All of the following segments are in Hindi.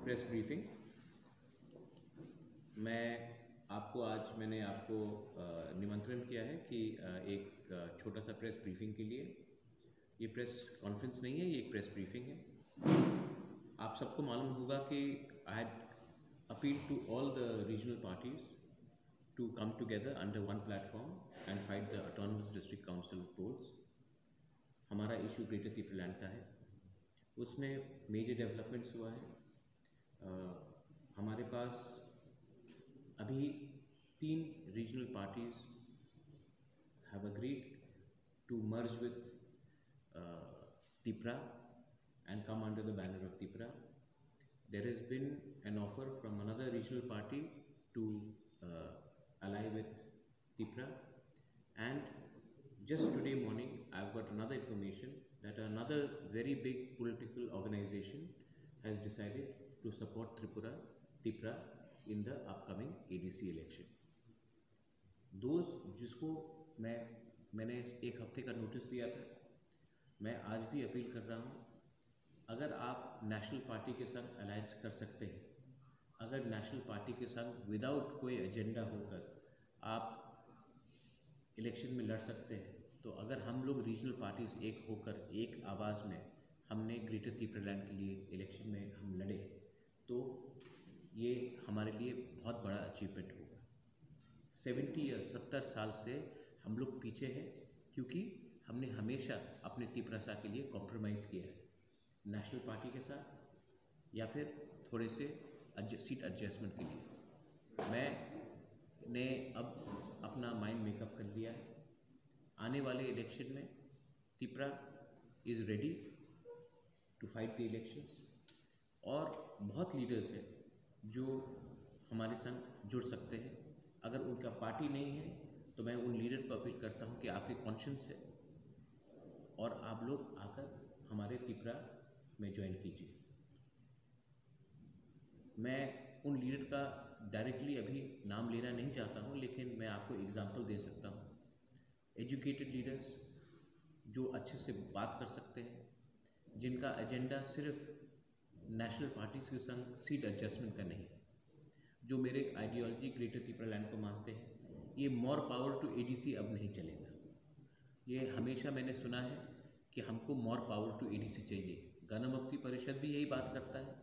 Press briefing. मैंने आपको निमंत्रण किया है कि एक छोटा सा प्रेस ब्रीफिंग के लिए। ये प्रेस कॉन्फ्रेंस नहीं है, ये एक प्रेस ब्रीफिंग है। आप सबको मालूम होगा कि I had appeal to all the regional parties to come together under one platform and fight the autonomous district council polls। हमारा इशू ग्रेटर त्रिपुरा का है, उसमें मेजर डेवलपमेंट्स हुआ है। हमारे पास अभी 3 regional parties have agreed to merge with Tripura and come under the banner of Tripura। There has been an offer from another regional party to ally with Tripura, and just today morning I've got another information that another very big political organization has decided to support Tripura in the upcoming ADC election। दोस्त जिसको मैंने एक हफ्ते का नोटिस दिया था, मैं आज भी अपील कर रहा हूँ, अगर आप नेशनल पार्टी के संग अलायंस कर सकते हैं, अगर नेशनल पार्टी के संग विदाउट कोई एजेंडा होकर आप इलेक्शन में लड़ सकते हैं, तो अगर हम लोग रीजनल पार्टीज एक होकर एक आवाज़ में हमने ग्रेटर त्रिपुरा के लिए इलेक्शन में हम लड़े, तो ये हमारे लिए बहुत बड़ा अचीवमेंट होगा। 70 साल से हम लोग पीछे हैं, क्योंकि हमने हमेशा अपने त्रिपुरा के लिए कॉम्प्रोमाइज़ किया है, नेशनल पार्टी के साथ या फिर थोड़े से सीट एडजस्टमेंट के लिए। मैंने अब अपना माइंड मेकअप कर लिया है। आने वाले इलेक्शन में Tripura is ready to fight the elections, और बहुत लीडर्स हैं जो हमारे संग जुड़ सकते हैं। अगर उनका पार्टी नहीं है तो मैं उन लीडर को अपील करता हूं कि आपके कॉन्शियंस है और आप लोग आकर हमारे त्रिपुरा में ज्वाइन कीजिए। मैं उन लीडर का डायरेक्टली अभी नाम लेना नहीं चाहता हूं, लेकिन मैं आपको एग्जांपल दे सकता हूं। एजुकेटेड लीडर्स जो अच्छे से बात कर सकते हैं, जिनका एजेंडा सिर्फ नेशनल पार्टीज के संग सीट एडजस्टमेंट का नहीं, जो मेरे आइडियोलॉजी ग्रेटर त्रिपुरा को मानते हैं। ये मोर पावर टू एडीसी अब नहीं चलेगा। ये हमेशा मैंने सुना है कि हमको मोर पावर टू एडीसी चाहिए। गणमुक्ति परिषद भी यही बात करता है,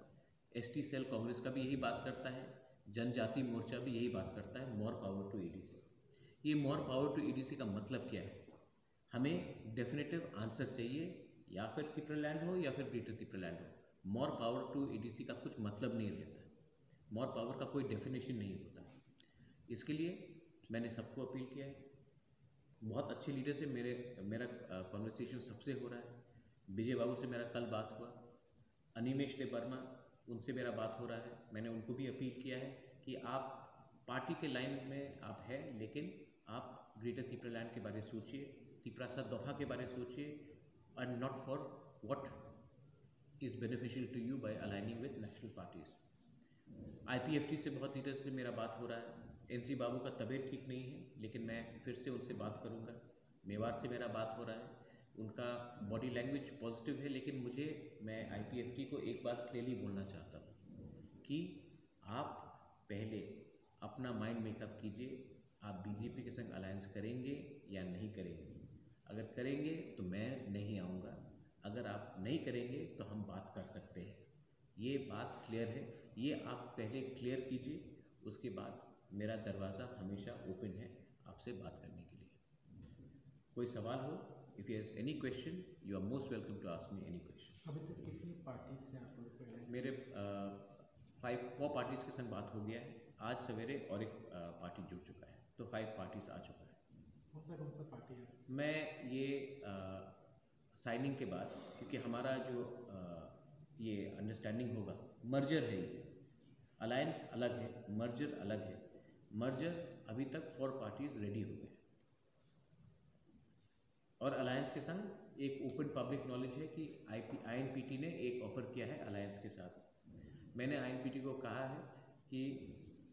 एसटी सेल कांग्रेस का भी यही बात करता है, जनजाति मोर्चा भी यही बात करता है, मोर पावर टू एडीसी। ये मोर पावर टू एडीसी का मतलब क्या है? हमें डेफिनेटिव आंसर चाहिए, या फिर त्रिपुरा हो या फिर ग्रेटर त्रिपुरा हो। मोर पावर टू एडीसी का कुछ मतलब नहीं रहता, मोर पावर का कोई डेफिनेशन नहीं होता। इसके लिए मैंने सबको अपील किया है। बहुत अच्छे लीडर से मेरा कॉन्वर्सेशन सबसे हो रहा है। विजय बाबू से मेरा कल बात हुआ, अनिमेश देव वर्मा, उनसे मेरा बात हो रहा है। मैंने उनको भी अपील किया है कि आप पार्टी के लाइन में आप हैं, लेकिन आप ग्रेटर त्रिपुरा के बारे में सोचिए, त्रिपुरा दफा के बारे में सोचिए, and not for what is beneficial to you by aligning with national parties. IPFT से बहुत लीडर से मेरा बात हो रहा है। NC बाबू का तबीयत ठीक नहीं है, लेकिन मैं फिर से उनसे बात करूंगा। मेवाड़ से मेरा बात हो रहा है, उनका बॉडी लैंग्वेज पॉजिटिव है, लेकिन मैं IPFT को एक बात क्लियरली बोलना चाहता हूँ कि आप पहले अपना माइंड मेकअप कीजिए, आप BJP के संग अलायंस करेंगे या नहीं करेंगे। अगर करेंगे तो मैं नहीं आऊँगा, अगर आप नहीं करेंगे तो हम बात कर सकते हैं। ये बात क्लियर है, ये आप पहले क्लियर कीजिए, उसके बाद मेरा दरवाज़ा हमेशा ओपन है आपसे बात करने के लिए। कोई सवाल हो, if you have any question, you are most welcome to ask me any question. अभी तक कितनी पार्टीज से आप लोग? मेरे 4 पार्टीज़ के संग बात हो गया है। आज सवेरे और एक पार्टी जुड़ चुका है, तो 5 पार्टीज आ चुका है। कौन सा पार्टी है? मैं ये साइनिंग के बाद, क्योंकि हमारा जो ये अंडरस्टैंडिंग होगा, मर्जर है, ये अलायंस अलग है, मर्जर अलग है। मर्जर अभी तक 4 पार्टीज रेडी हो गए, और अलायंस के संग एक ओपन पब्लिक नॉलेज है कि INPT ने एक ऑफ़र किया है अलायंस के साथ। मैंने INPT को कहा है कि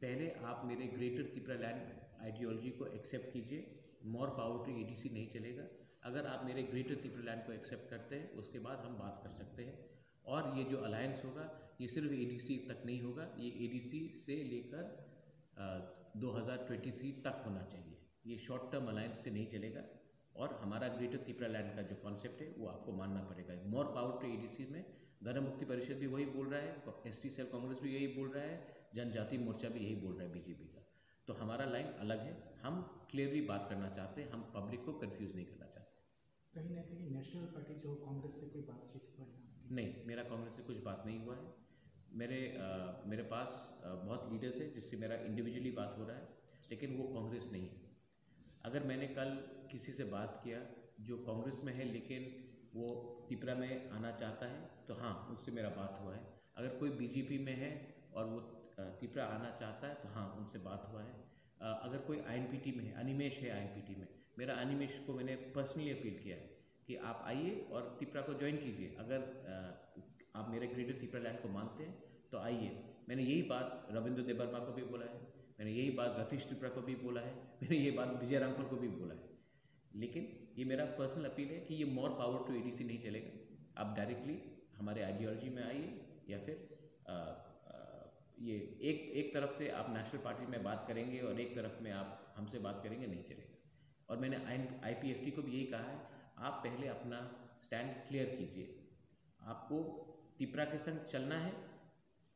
पहले आप मेरे ग्रेटर त्रिपुरा आइडियोलॉजी को एक्सेप्ट कीजिए, मोर पावर टू ADC नहीं चलेगा। अगर आप मेरे ग्रेटर त्रिपुरा को एक्सेप्ट करते हैं, उसके बाद हम बात कर सकते हैं। और ये जो अलायंस होगा ये सिर्फ एडीसी तक नहीं होगा, ये एडीसी से लेकर 2023 तक होना चाहिए। ये शॉर्ट टर्म अलायंस से नहीं चलेगा। और हमारा ग्रेटर त्रिपुरा लैंड का जो कॉन्सेप्ट है वो आपको मानना पड़ेगा। मोर पावर टू एडीसी में गण मुक्ति परिषद भी वही बोल रहा है, एसटी सेल कांग्रेस भी यही बोल रहा है, जनजाति मोर्चा भी यही बोल रहा है बीजेपी का। तो हमारा लाइन अलग है, हम क्लियरली बात करना चाहते हैं, हम पब्लिक को कंफ्यूज नहीं करना चाहते। कहीं ना कहीं नेशनल पार्टी जो कांग्रेस से कोई बातचीत हुआ है? नहीं, मेरा कांग्रेस से कुछ बात नहीं हुआ है। मेरे पास बहुत लीडर्स हैं जिससे मेरा इंडिविजुअली बात हो रहा है, लेकिन वो कांग्रेस नहीं है। अगर मैंने कल किसी से बात किया जो कांग्रेस में है लेकिन वो त्रिपुरा में आना चाहता है तो हाँ, उससे मेरा बात हुआ है। अगर कोई बीजेपी में है और वो त्रिपुरा आना चाहता है तो हाँ, उनसे बात हुआ है। अगर कोई आईएनपीटी में है, अनिमेश है आईएनपीटी में, मेरा अनिमेश को मैंने पर्सनली अपील किया है कि आप आइए और त्रिपुरा को ज्वाइन कीजिए। अगर आप मेरे ग्रेटर त्रिपुरा लैंड को मानते हैं तो आइए। मैंने यही बात रविंद्र देबर्मा को भी बोला है, मैंने यही बात रतीश त्रिपुरा को भी बोला है, मैंने ये बात विजय रामफल को भी बोला है। लेकिन ये मेरा पर्सनल अपील है कि ये मोर पावर टू एडीसी नहीं चलेगा। आप डायरेक्टली हमारे आइडियोलॉजी में आइए या फिर ये एक तरफ से आप नेशनल पार्टी में बात करेंगे और एक तरफ में आप हमसे बात करेंगे, नहीं चलेगा। और मैंने आईपीएफटी को भी यही कहा है, आप पहले अपना स्टैंड क्लियर कीजिए। आपको त्रिपुरा के संग चलना है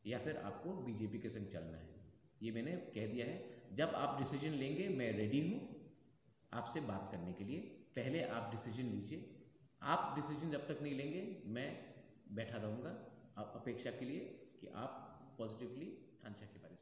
या फिर आपको बीजेपी के संग चलना है, ये मैंने कह दिया है। जब आप डिसीजन लेंगे मैं रेडी हूँ आपसे बात करने के लिए। पहले आप डिसीजन लीजिए। आप डिसीजन जब तक नहीं लेंगे मैं बैठा रहूँगा आप अपेक्षा के लिए कि आप पॉजिटिवली थानचा के बारे में